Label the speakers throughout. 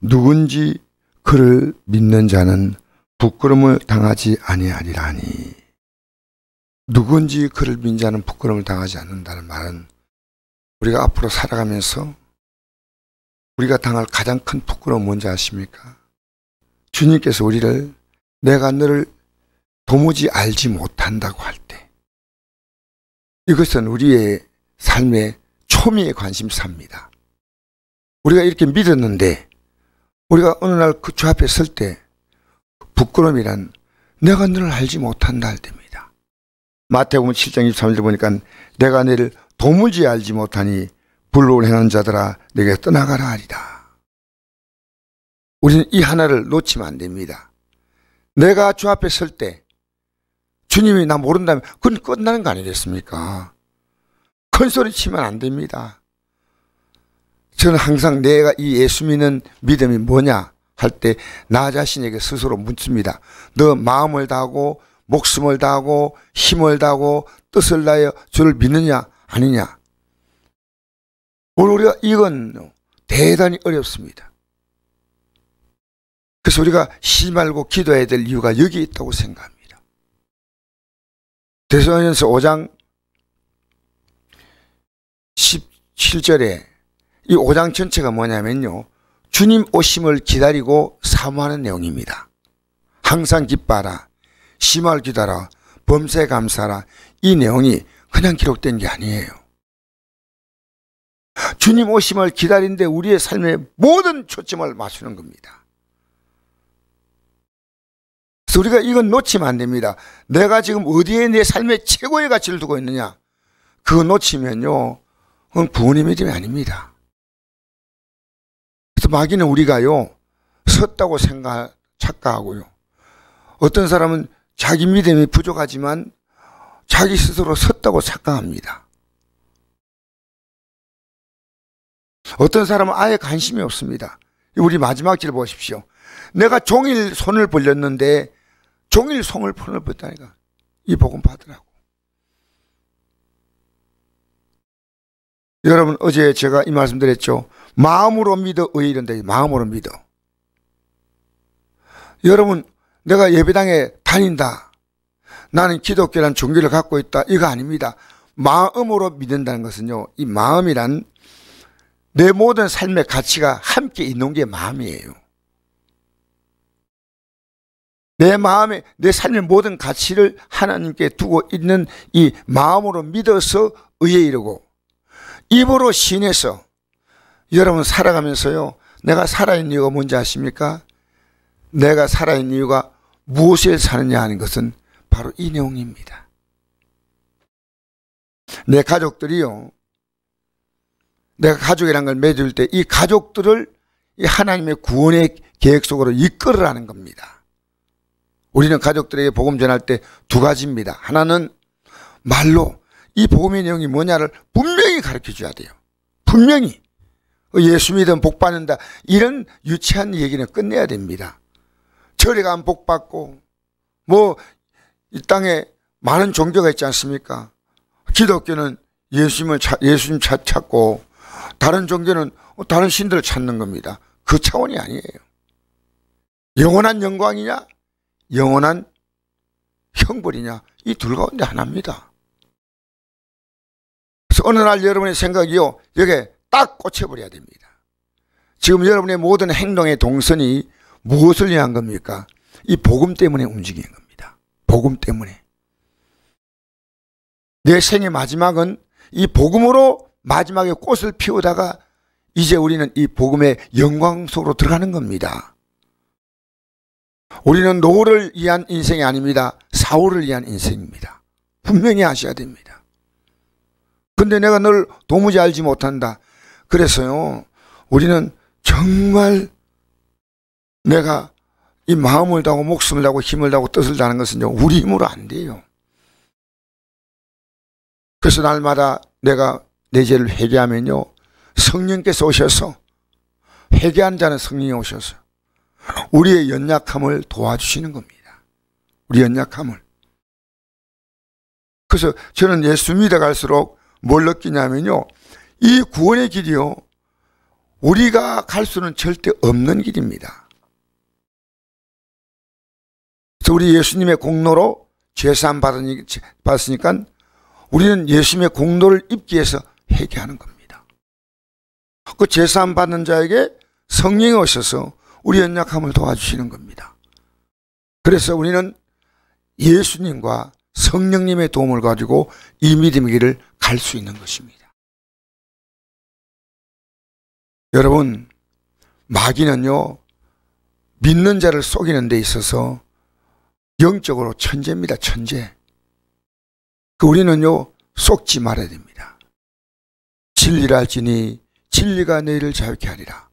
Speaker 1: 누군지 그를 믿는 자는 부끄러움을 당하지 아니하리라니. 누군지 그를 믿는 자는 부끄러움을 당하지 않는다는 말은 우리가 앞으로 살아가면서 우리가 당할 가장 큰 부끄러움은 뭔지 아십니까? 주님께서 우리를 내가 너를 도무지 알지 못한다고 할 때, 이것은 우리의 삶의 초미의 관심사입니다. 우리가 이렇게 믿었는데 우리가 어느 날 그 주 앞에 설 때 부끄러움이란 내가 너를 알지 못한다 할 때입니다. 마태복음 7장 23절 보니까 내가 너를 도무지 알지 못하니 불법을 행하는 자들아 내게 떠나가라 하리라. 우리는 이 하나를 놓치면 안 됩니다. 내가 주 앞에 설 때 주님이 나 모른다면 그건 끝나는 거 아니겠습니까? 큰 소리 치면 안 됩니다. 저는 항상 내가 이 예수 믿는 믿음이 뭐냐 할 때 나 자신에게 스스로 묻습니다. 너 마음을 다하고 목숨을 다하고 힘을 다하고 뜻을 다하여 주를 믿느냐 아니냐. 오늘 우리가 이건 대단히 어렵습니다. 그래서 우리가 쉬지 말고 기도해야 될 이유가 여기 있다고 생각합니다. 데살로니가서 5장 17절에 이 5장 전체가 뭐냐면요, 주님 오심을 기다리고 사모하는 내용입니다. 항상 기뻐하라, 심할 기다라, 범사에 감사하라. 이 내용이 그냥 기록된 게 아니에요. 주님 오심을 기다리는데 우리의 삶의 모든 초점을 맞추는 겁니다. 그래서 우리가 이건 놓치면 안 됩니다. 내가 지금 어디에 내 삶의 최고의 가치를 두고 있느냐, 그거 놓치면요 그건 구원의 믿음이 아닙니다. 그래서 마귀는 우리가요 섰다고 착각하고요, 어떤 사람은 자기 믿음이 부족하지만 자기 스스로 섰다고 착각합니다. 어떤 사람은 아예 관심이 없습니다. 우리 마지막 절 보십시오. 내가 종일 손을 벌렸는데 종일 손을 벌렸다니까 이 복음 받으라고. 여러분, 어제 제가 이 말씀 드렸죠. 마음으로 믿어 의에 이른다. 마음으로 믿어. 여러분, 내가 예배당에 다닌다, 나는 기독교라는 종교를 갖고 있다, 이거 아닙니다. 마음으로 믿는다는 것은요, 이 마음이란 내 모든 삶의 가치가 함께 있는 게 마음이에요. 내 마음에 내 삶의 모든 가치를 하나님께 두고 있는 이 마음으로 믿어서 의에 이르고, 입으로 시인해서 여러분 살아가면서요, 내가 살아있는 이유가 뭔지 아십니까? 내가 살아있는 이유가 무엇에 사느냐 하는 것은 바로 이 내용입니다. 내 가족들이요, 내가 가족이라는 걸 맺을 때 이 가족들을 이 하나님의 구원의 계획 속으로 이끌으라는 겁니다. 우리는 가족들에게 복음 전할 때 두 가지입니다. 하나는 말로 이 복음의 내용이 뭐냐를 분명히 가르쳐 줘야 돼요. 분명히. 예수 믿으면 복 받는다, 이런 유치한 얘기는 끝내야 됩니다. 절에 가면 복 받고, 뭐 이 땅에 많은 종교가 있지 않습니까? 기독교는 예수님 찾고, 다른 종교는 다른 신들을 찾는 겁니다. 그 차원이 아니에요. 영원한 영광이냐, 영원한 형벌이냐, 이 둘 가운데 하나입니다. 그래서 어느 날 여러분의 생각이요, 여기에 딱 꽂혀버려야 됩니다. 지금 여러분의 모든 행동의 동선이 무엇을 위한 겁니까? 이 복음 때문에 움직이는 겁니다. 복음 때문에. 내 생의 마지막은 이 복음으로 마지막에 꽃을 피우다가 이제 우리는 이 복음의 영광 속으로 들어가는 겁니다. 우리는 노를 위한 인생이 아닙니다. 사후를 위한 인생입니다. 분명히 아셔야 됩니다. 근데 내가 널 도무지 알지 못한다. 그래서요, 우리는 정말 내가 이 마음을 다하고 목숨을 다하고 힘을 다하고 뜻을 다하는 것은요, 우리 힘으로 안 돼요. 그래서 날마다 내가 내 죄를 회개하면요, 성령께서 오셔서, 회개한 자는 성령이 오셔서 우리의 연약함을 도와주시는 겁니다. 우리 연약함을. 그래서 저는 예수 믿어갈수록 뭘 느끼냐면요, 이 구원의 길이요, 우리가 갈 수는 절대 없는 길입니다. 그래서 우리 예수님의 공로로 죄사함 받았으니까 우리는 예수님의 공로를 입기 위해서 회개하는 겁니다. 그 죄사함 받는 자에게 성령이 오셔서 우리 연약함을 도와주시는 겁니다. 그래서 우리는 예수님과 성령님의 도움을 가지고 이 믿음의 길을 갈 수 있는 것입니다. 여러분, 마귀는요, 믿는 자를 속이는 데 있어서 영적으로 천재입니다. 천재. 우리는요, 속지 말아야 됩니다. 진리를 알지니 진리가 너희를 자유케 하리라.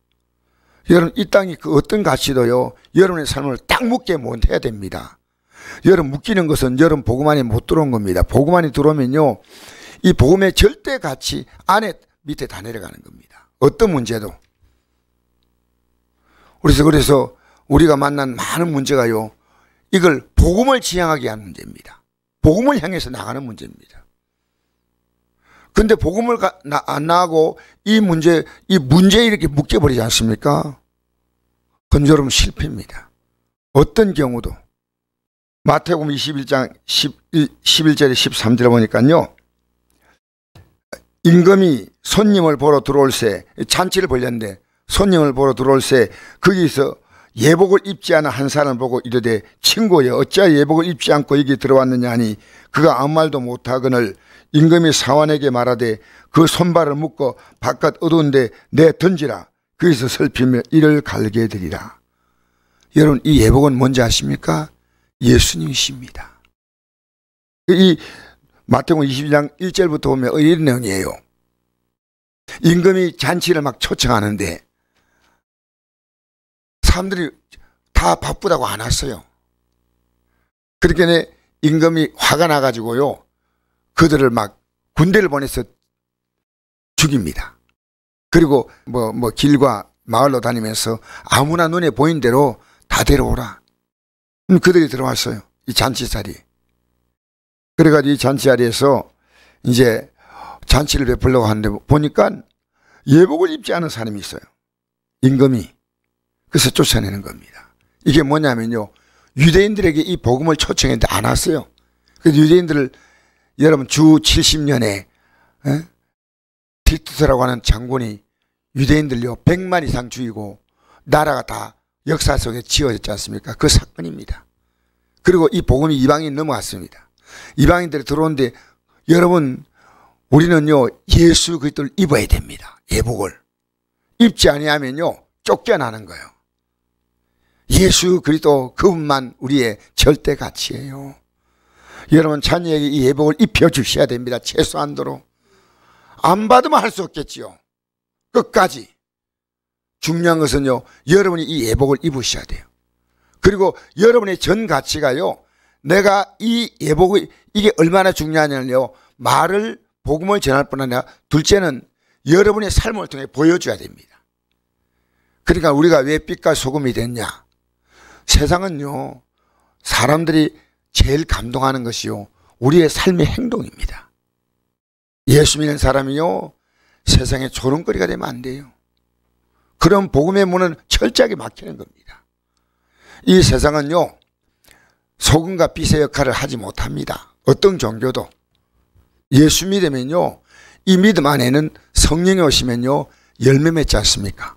Speaker 1: 여러분, 이 땅이 그 어떤 가치도요, 여러분의 삶을 딱 묶게 못해야 됩니다. 여러분, 묶이는 것은 여러분 복음 안에 못 들어온 겁니다. 복음 안에 들어오면요, 이 복음의 절대 가치 안에 밑에 다 내려가는 겁니다. 어떤 문제도. 그래서 우리가 만난 많은 문제가요, 이걸 복음을 지향하게 하는 문제입니다. 복음을 향해서 나가는 문제입니다. 근데 복음을 안 나가고 이 문제에 이렇게 묶여버리지 않습니까? 그건 여러분 실패입니다. 어떤 경우도. 마태복음 21장 11절에 13절에 보니까요, 임금이 손님을 보러 들어올 새, 잔치를 벌렸는데 손님을 보러 들어올 새 거기서 예복을 입지 않은 한 사람을 보고 이르되 친구여 어찌하여 예복을 입지 않고 여기 들어왔느냐 하니 그가 아무 말도 못하거늘 임금이 사환에게 말하되 그 손발을 묶어 바깥 어두운 데 내 던지라. 거기서 슬피며 이를 갈게 되리라. 여러분, 이 예복은 뭔지 아십니까? 예수님이십니다. 이 마태복음 22장 1절부터 보면 이런 내용이에요. 임금이 잔치를 막 초청하는데 사람들이 다 바쁘다고 안 왔어요. 그러니까 임금이 화가 나가지고요, 그들을 막 군대를 보내서 죽입니다. 그리고 뭐 길과 마을로 다니면서 아무나 눈에 보인 대로 다 데려오라. 그들이 들어왔어요. 이 잔치 자리. 그래가지고 이 잔치 자리에서 이제 잔치를 베풀려고 하는데 보니까 예복을 입지 않은 사람이 있어요. 임금이. 그래서 쫓아내는 겁니다. 이게 뭐냐면요, 유대인들에게 이 복음을 초청했는데 안 왔어요. 그래서 유대인들을 여러분 주 70년에 티투스라고 하는 장군이 유대인들요 100만 이상 죽이고 나라가 다 역사 속에 지어졌지 않습니까? 그 사건입니다. 그리고 이 복음이 이방인 넘어갔습니다. 이방인들이 들어오는데 여러분, 우리는요 예수 그리스도를 입어야 됩니다. 예복을 입지 아니하면요 쫓겨나는 거예요. 예수 그리스도 그분만 우리의 절대 가치예요. 여러분, 자녀에게 이 예복을 입혀주셔야 됩니다. 최소한도로. 안 받으면 할 수 없겠지요. 끝까지. 중요한 것은요, 여러분이 이 예복을 입으셔야 돼요. 그리고 여러분의 전 가치가요, 내가 이 예복이 이게 얼마나 중요하냐면요, 말을 복음을 전할 뿐 아니라 둘째는 여러분의 삶을 통해 보여줘야 됩니다. 그러니까 우리가 왜 빛과 소금이 됐냐? 세상은요, 사람들이 제일 감동하는 것이요, 우리의 삶의 행동입니다. 예수 믿는 사람이요, 세상에 조롱거리가 되면 안 돼요. 그럼 복음의 문은 철저하게 막히는 겁니다. 이 세상은요, 소금과 빛의 역할을 하지 못합니다. 어떤 종교도. 예수 믿으면요, 이 믿음 안에는 성령이 오시면요, 열매 맺지 않습니까?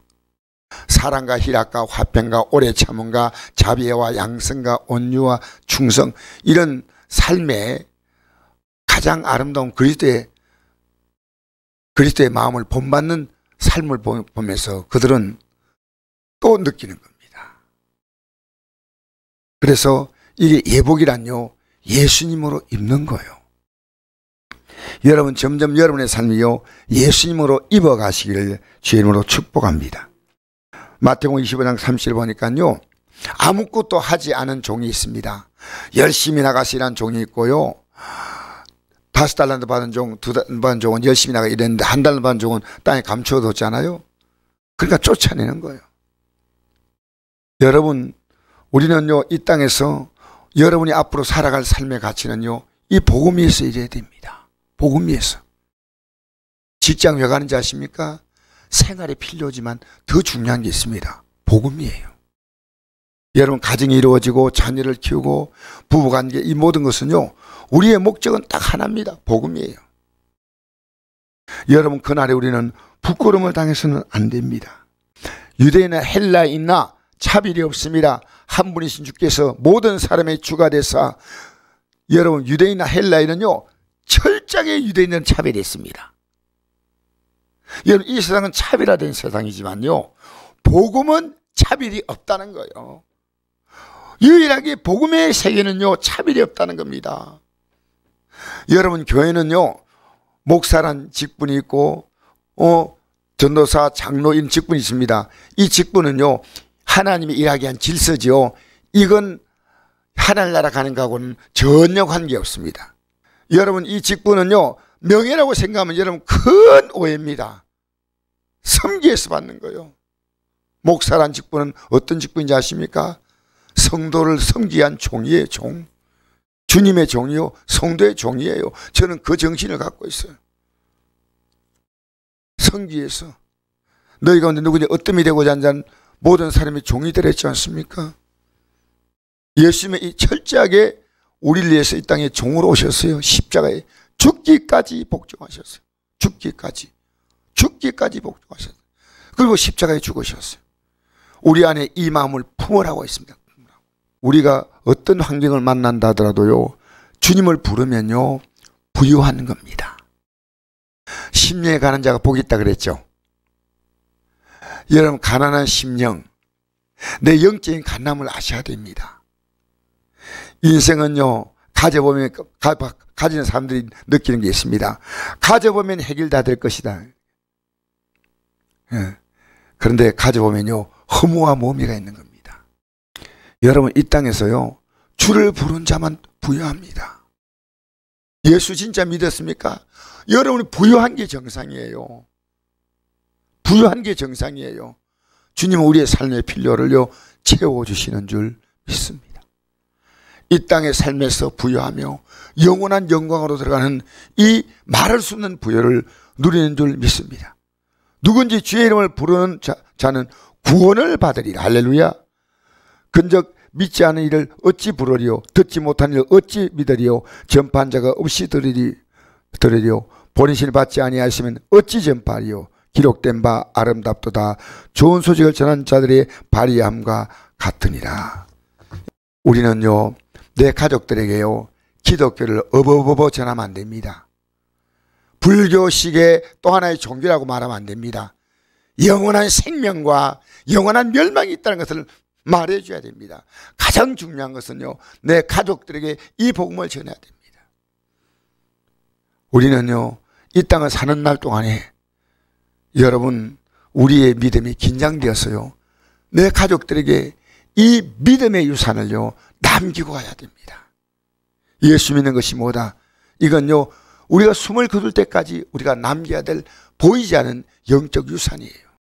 Speaker 1: 사랑과 희락과 화평과 오래 참음과 자비와 양성과 온유와 충성, 이런 삶의 가장 아름다운 그리스도의 마음을 본받는 삶을 보면서 그들은 또 느끼는 겁니다. 그래서 이게 예복이란요, 예수님으로 입는 거예요. 여러분, 점점 여러분의 삶이요, 예수님으로 입어가시기를 주의 이름으로 축복합니다. 마태복음 25장 30절 보니까요, 아무것도 하지 않은 종이 있습니다. 열심히 나가시라는 종이 있고요, 5달란트 받은 종, 2달란트 받은 종은 열심히 나가 이랬는데 1달란트 받은 종은 땅에 감춰뒀잖아요. 그러니까 쫓아내는 거예요. 여러분, 우리는요, 이 땅에서 여러분이 앞으로 살아갈 삶의 가치는요, 이 복음 위에서 이래야 됩니다. 복음 위에서. 직장 왜 가는지 아십니까? 생활에 필요하지만 더 중요한 게 있습니다. 복음이에요. 여러분, 가정이 이루어지고 자녀를 키우고 부부관계, 이 모든 것은요, 우리의 목적은 딱 하나입니다. 복음이에요. 여러분, 그날에 우리는 부끄러움을 당해서는 안 됩니다. 유대인이나 헬라인이나 차별이 없습니다. 한 분이신 주께서 모든 사람의 주가 되사, 여러분, 유대인이나 헬라인은요, 철저하게 유대인은 차별이 있습니다. 여러분, 이 세상은 차별화된 세상이지만요, 복음은 차별이 없다는 거예요. 유일하게 복음의 세계는요, 차별이 없다는 겁니다. 여러분, 교회는요, 목사란 직분이 있고 전도사, 장로 이런 직분이 있습니다. 이 직분은요, 하나님이 일하게 한 질서지요. 이건 하나님 나라 가는 거하고는 전혀 관계없습니다. 여러분, 이 직분은요, 명예라고 생각하면 여러분 큰 오해입니다. 섬기에서 받는 거예요. 목사란 직분은 어떤 직분인지 아십니까? 성도를 섬기기 위한 종이에요. 종. 주님의 종이요, 성도의 종이에요. 저는 그 정신을 갖고 있어요. 성기에서 너희 가운데 누구냐 어뜸이 되고자 하는 자는 모든 사람이 종이 되랬지 않습니까? 예수님의 이 철저하게 우리를 위해서 이 땅에 종으로 오셨어요. 십자가에 죽기까지 복종하셨어요. 죽기까지 복종하셨어요. 그리고 십자가에 죽으셨어요. 우리 안에 이 마음을 품으라고 했습니다. 우리가 어떤 환경을 만난다 하더라도요, 주님을 부르면요, 부유하는 겁니다. 심령에 가는 자가 복이 있다 그랬죠. 여러분, 가난한 심령, 내 영적인 가난함을 아셔야 됩니다. 인생은요, 가져보면 가지는 사람들이 느끼는 게 있습니다. 가져보면 해결 다 될 것이다. 그런데 가져보면요, 허무와 모미가 있는 겁니다. 여러분, 이 땅에서요, 주를 부른 자만 부유합니다. 예수 진짜 믿었습니까? 여러분이 부유한 게 정상이에요. 부유한 게 정상이에요. 주님은 우리의 삶의 필요를요, 채워주시는 줄 믿습니다. 이 땅의 삶에서 부유하며 영원한 영광으로 들어가는 이 말할 수 없는 부여를 누리는 줄 믿습니다. 누군지 주의 이름을 부르는 자는 구원을 받으리라. 할렐루야. 근적 믿지 않은 이를 어찌 부르리요? 듣지 못한 이를 어찌 믿으리요? 전파한 자가 없이 들으리요? 본인신을 받지 아니하시면 어찌 전파하리요? 기록된 바 아름답도다. 좋은 소식을 전한 자들의 발의함과 같으니라. 우리는요, 내 가족들에게요, 기독교를 어버버버 전하면 안 됩니다. 불교식의 또 하나의 종교라고 말하면 안 됩니다. 영원한 생명과 영원한 멸망이 있다는 것을 말해줘야 됩니다. 가장 중요한 것은요, 내 가족들에게 이 복음을 전해야 됩니다. 우리는요, 이 땅을 사는 날 동안에 여러분, 우리의 믿음이 긴장되어서요, 내 가족들에게 이 믿음의 유산을요, 남기고 가야 됩니다. 예수 믿는 것이 뭐다? 이건요, 우리가 숨을 거둘 때까지 우리가 남겨야 될 보이지 않은 영적 유산이에요.